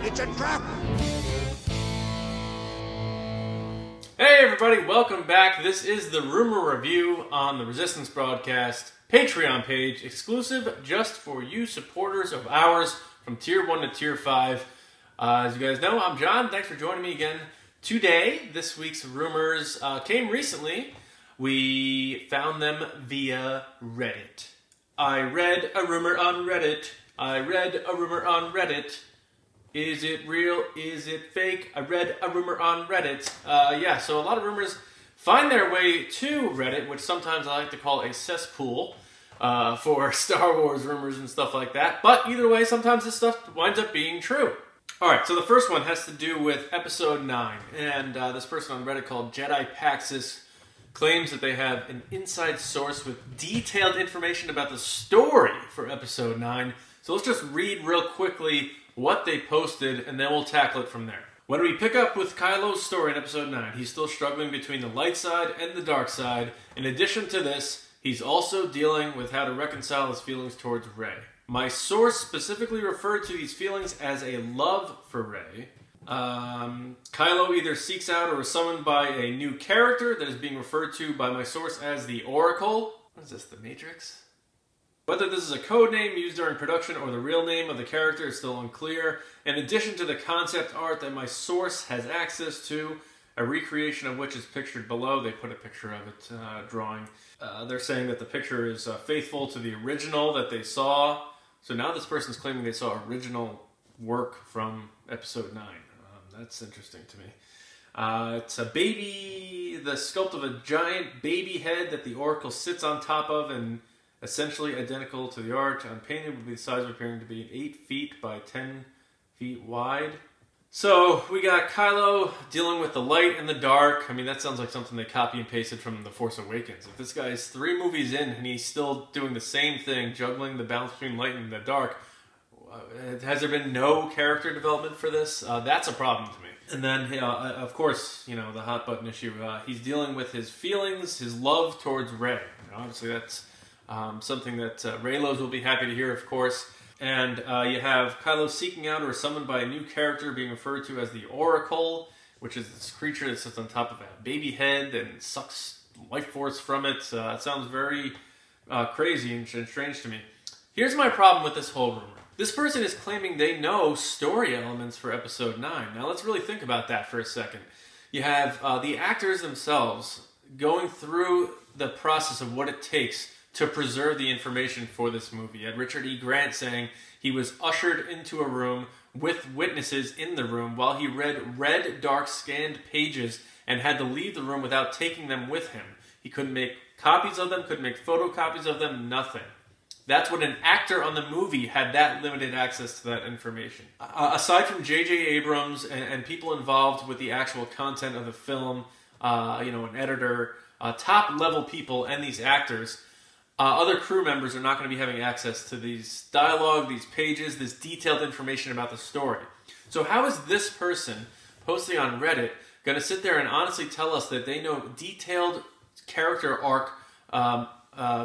It's a trap! Hey everybody, welcome back. This is the Rumor Review on the Resistance Broadcast Patreon page, exclusive just for you supporters of ours from Tier 1 to Tier 5. As you guys know, I'm John. Thanks for joining me again today. This week's rumors came recently. We found them via Reddit. I read a rumor on Reddit. Is it real? Is it fake? I read a rumor on Reddit. Yeah, so a lot of rumors find their way to Reddit, which sometimes I like to call a cesspool for Star Wars rumors and stuff like that. But either way, sometimes this stuff winds up being true. Alright, so the first one has to do with Episode 9. And this person on Reddit called Jedi Paxis claims that they have an inside source with detailed information about the story for Episode 9. So let's just read real quickly what they posted, and then we'll tackle it from there. When we pick up with Kylo's story in Episode 9, he's still struggling between the light side and the dark side. In addition to this, he's also dealing with how to reconcile his feelings towards Rey. My source specifically referred to these feelings as a love for Rey. Kylo either seeks out or is summoned by a new character that is being referred to by my source as the Oracle. What is this, the Matrix? Whether this is a code name used during production or the real name of the character is still unclear. In addition to the concept art that my source has access to, a recreation of which is pictured below. They put a picture of it, drawing. They're saying that the picture is faithful to the original that they saw. So now this person's claiming they saw original work from Episode 9. That's interesting to me. It's a baby, the sculpt of a giant baby head that the Oracle sits on top of, and essentially identical to the art. Unpainted would be the size of appearing to be 8 feet by 10 feet wide. So we got Kylo dealing with the light and the dark. I mean, that sounds like something they copy and pasted from The Force Awakens. If this guy's 3 movies in and he's still doing the same thing, juggling the balance between light and the dark, has there been no character development for this? That's a problem to me. And then, of course, the hot button issue. He's dealing with his feelings, his love towards Rey. Obviously, that's something that Reylos will be happy to hear, of course. And you have Kylo seeking out or summoned by a new character being referred to as the Oracle, which is this creature that sits on top of a baby head and sucks life force from it. It sounds very crazy and strange to me. Here's my problem with this whole rumor. This person is claiming they know story elements for Episode 9. Now let's really think about that for a second. You have the actors themselves going through the process of what it takes to preserve the information for this movie. You had Richard E. Grant saying he was ushered into a room with witnesses in the room while he read red, dark scanned pages and had to leave the room without taking them with him. He couldn't make copies of them, couldn't make photocopies of them, nothing. That's when an actor on the movie had that limited access to that information. Aside from J.J. Abrams and people involved with the actual content of the film, an editor, top-level people and these actors, other crew members are not going to be having access to these dialogue, these pages, this detailed information about the story. So how is this person posting on Reddit going to sit there and honestly tell us that they know detailed character arc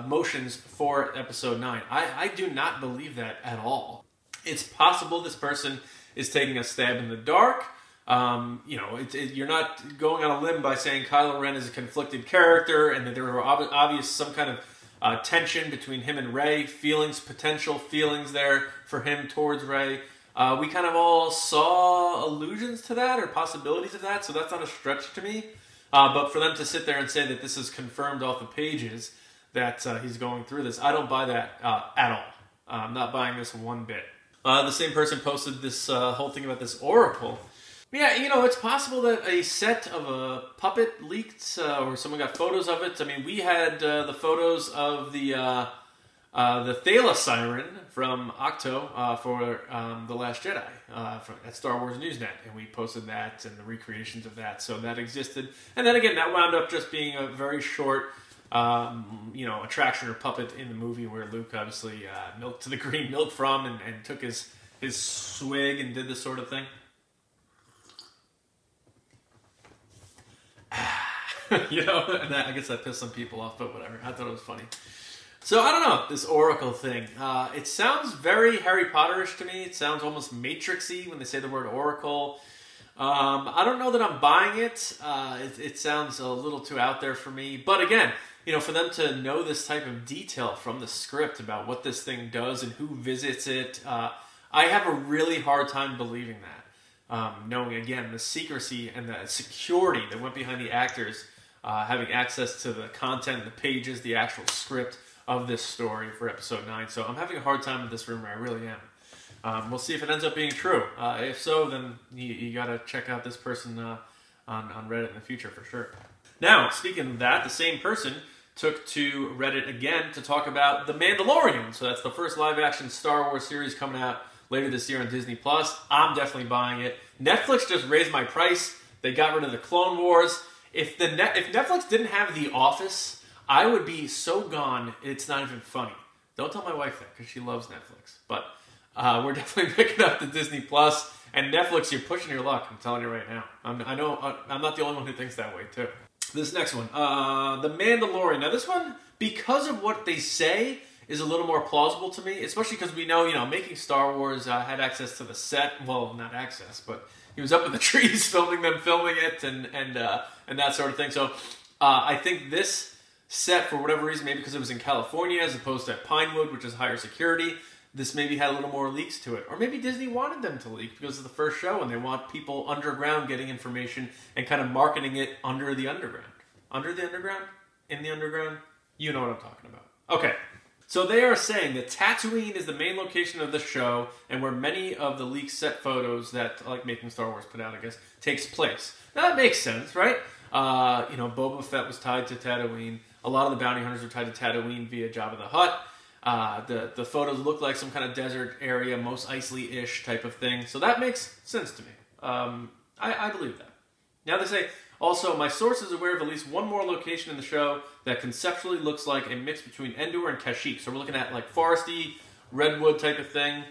motions for Episode 9? I do not believe that at all. It's possible this person is taking a stab in the dark. You're not going on a limb by saying Kylo Ren is a conflicted character and that there were obvious some kind of tension between him and Rey, potential feelings there for him towards Rey. We kind of all saw allusions to that or possibilities of that, so that's not a stretch to me. But for them to sit there and say that this is confirmed off the pages, that he's going through this, I don't buy that at all. I'm not buying this one bit. The same person posted this whole thing about this Oracle. Yeah, it's possible that a set of a puppet leaked, or someone got photos of it. I mean, we had the photos of the Thala Siren from Octo for The Last Jedi at Star Wars Newsnet, and we posted that and the recreations of that. So that existed, and then again, that wound up just being a very short, attraction or puppet in the movie where Luke obviously milked the green milk from and took his swig and did this sort of thing. And I guess that pissed some people off, but whatever. I thought it was funny. So I don't know, this Oracle thing. It sounds very Harry Potterish to me. It sounds almost Matrixy when they say the word Oracle. I don't know that I'm buying it. It sounds a little too out there for me. But again, for them to know this type of detail from the script about what this thing does and who visits it, I have a really hard time believing that. Knowing, again, the secrecy and the security that went behind the actors having access to the content, the pages, the actual script of this story for episode 9. So I'm having a hard time with this rumor. I really am. We'll see if it ends up being true. If so, then you got to check out this person on Reddit in the future for sure. Now, speaking of that, the same person took to Reddit again to talk about The Mandalorian. So that's the first live-action Star Wars series coming out later this year on Disney+. I'm definitely buying it. Netflix just raised my price. They got rid of the Clone Wars. If Netflix didn't have The Office, I would be so gone, it's not even funny. Don't tell my wife that, because she loves Netflix. But we're definitely picking up the Disney Plus. And Netflix, you're pushing your luck, I'm telling you right now. I know I'm not the only one who thinks that way, too. This next one, The Mandalorian. Now, this one, because of what they say, is a little more plausible to me, especially because we know, making Star Wars had access to the set. Well, not access, but he was up in the trees filming it, and that sort of thing. So I think this set, for whatever reason, maybe because it was in California as opposed to Pinewood, which is higher security, this maybe had a little more leaks to it. Or maybe Disney wanted them to leak because of the first show and they want people underground getting information and kind of marketing it under the underground. Under the underground? In the underground? You know what I'm talking about. Okay. So they are saying that Tatooine is the main location of the show and where many of the leaked set photos that, like Making Star Wars put out, I guess, takes place. Now that makes sense, right? Boba Fett was tied to Tatooine. A lot of the bounty hunters are tied to Tatooine via Jabba the Hutt. The photos look like some kind of desert area, Mos Eisley-ish type of thing. So that makes sense to me. I believe that. Now they say, also, my source is aware of at least one more location in the show that conceptually looks like a mix between Endor and Kashyyyk. So we're looking at like foresty, redwood type of thing.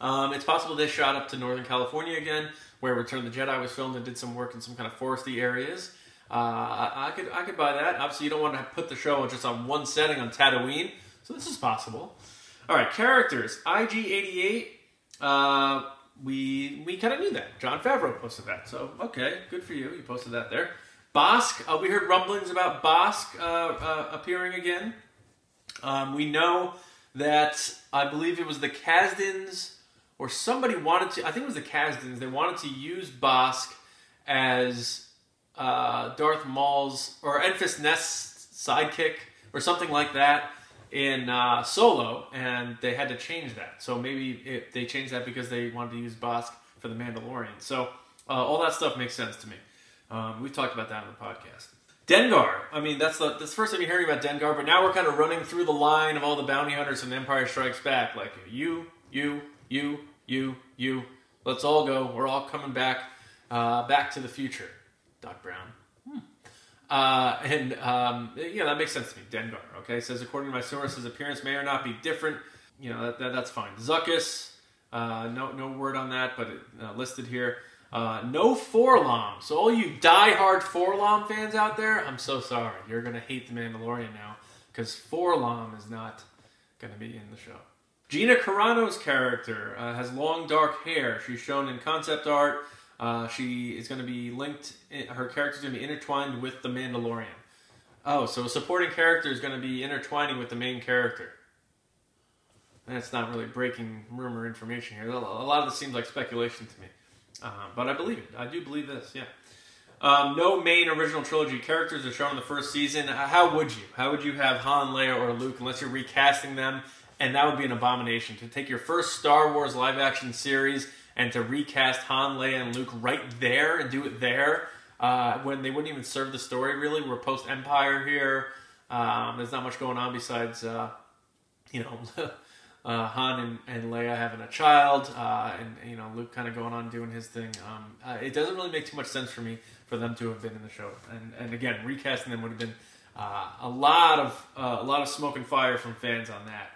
It's possible they shot up to Northern California again, where Return of the Jedi was filmed and did some work in some kind of foresty areas. I could buy that. Obviously, you don't want to put the show just on one setting on Tatooine, so this is possible. All right, characters. IG88. We kind of knew that. Jon Favreau posted that, so okay, good for you. You posted that there. Bossk. We heard rumblings about Bossk appearing again. We know that I believe it was the Kasdans, or somebody wanted to. I think it was the Kasdans. They wanted to use Bossk as Darth Maul's or Enfys Nest's sidekick or something like that in Solo, and they had to change that. So maybe they changed that because they wanted to use Bossk for the Mandalorian. So all that stuff makes sense to me. We've talked about that on the podcast. Dengar. I mean, that's the first time you're hearing about Dengar, but now we're kind of running through the line of all the bounty hunters from Empire Strikes Back. Like, you. Let's all go. We're all coming back to the future. Doc Brown. That makes sense to me. Dengar, okay? It says, according to my source, his appearance may or not be different. That's fine. Zuckuss, no word on that, but listed here. No Forlom. So all you die-hard Forlom fans out there, I'm so sorry. You're going to hate The Mandalorian now, because Forlom is not going to be in the show. Gina Carano's character has long dark hair. She's shown in concept art. She is going to be linked, her character is going to be intertwined with the Mandalorian. Oh, so a supporting character is going to be intertwining with the main character. That's not really breaking rumor information here. A lot of this seems like speculation to me. But I believe it. I do believe this, yeah. No main original trilogy characters are shown in the first season. How would you? How would you have Han, Leia, or Luke unless you're recasting them? And that would be an abomination. To take your first Star Wars live-action series and to recast Han, Leia, and Luke right there and do it there when they wouldn't even serve the story, really. We're post-Empire here. There's not much going on besides, Han and Leia having a child, and Luke kind of going on doing his thing. It doesn't really make too much sense for me for them to have been in the show. And again, recasting them would have been a lot of smoke and fire from fans on that,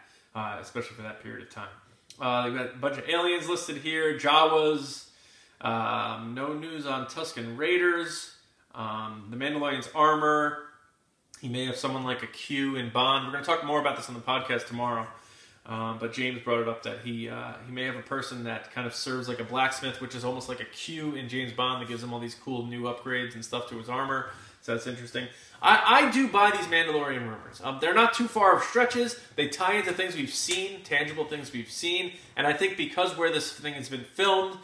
especially for that period of time. They've got a bunch of aliens listed here, Jawas, no news on Tusken Raiders, the Mandalorian's armor. He may have someone like a Q in Bond. We're going to talk more about this on the podcast tomorrow. But James brought it up that he may have a person that kind of serves like a blacksmith, which is almost like a Q in James Bond that gives him all these cool new upgrades and stuff to his armor. So that's interesting. I do buy these Mandalorian rumors. They're not too far of stretches. They tie into things we've seen, tangible things we've seen. And I think because where this thing has been filmed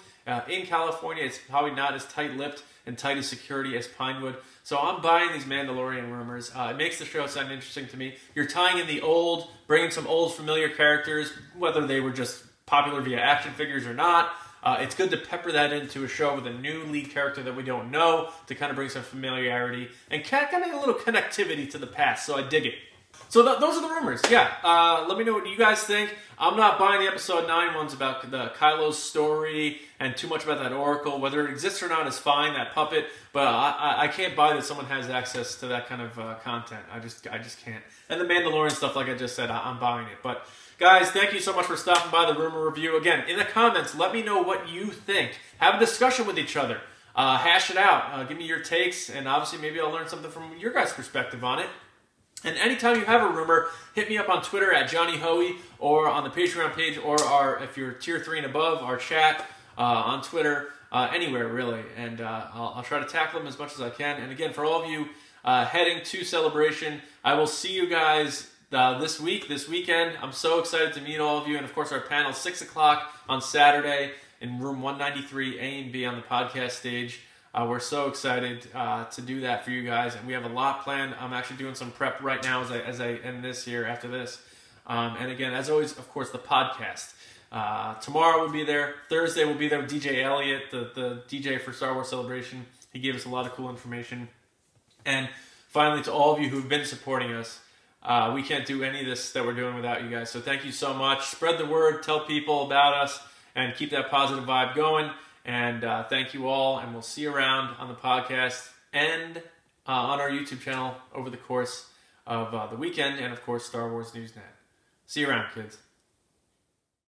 in California, it's probably not as tight-lipped and tight as security as Pinewood. So I'm buying these Mandalorian rumors. It makes the show sound interesting to me. You're tying in the old, bringing some old familiar characters, whether they were just popular via action figures or not. It's good to pepper that into a show with a new lead character that we don't know to kind of bring some familiarity and kind of a little connectivity to the past, so I dig it. So those are the rumors, yeah. Let me know what you guys think. I'm not buying the episode 9 ones about the Kylo's story and too much about that Oracle. Whether it exists or not is fine, that puppet, but I can't buy that someone has access to that kind of content. I just can't. And the Mandalorian stuff, like I just said, I'm buying it. But guys, thank you so much for stopping by the Rumor Review. Again, in the comments, let me know what you think. Have a discussion with each other. Hash it out. Give me your takes, and obviously maybe I'll learn something from your guys' perspective on it. And anytime you have a rumor, hit me up on Twitter at Johnny Hoey or on the Patreon page or if you're tier 3 and above, our chat on Twitter, anywhere really. And I'll try to tackle them as much as I can. And again, for all of you heading to Celebration, I will see you guys this weekend. I'm so excited to meet all of you. And of course, our panel, 6 o'clock on Saturday in room 193 A and B on the podcast stage. We're so excited to do that for you guys, and we have a lot planned. I'm actually doing some prep right now as I end this here after this. And again, as always, of course, the podcast. Tomorrow we'll be there. Thursday we'll be there with DJ Elliott, the DJ for Star Wars Celebration. He gave us a lot of cool information. And finally, to all of you who've been supporting us, we can't do any of this that we're doing without you guys. So thank you so much. Spread the word, tell people about us, and keep that positive vibe going. And thank you all, and we'll see you around on the podcast and on our YouTube channel over the course of the weekend, and of course, Star Wars Newsnet. See you around, kids.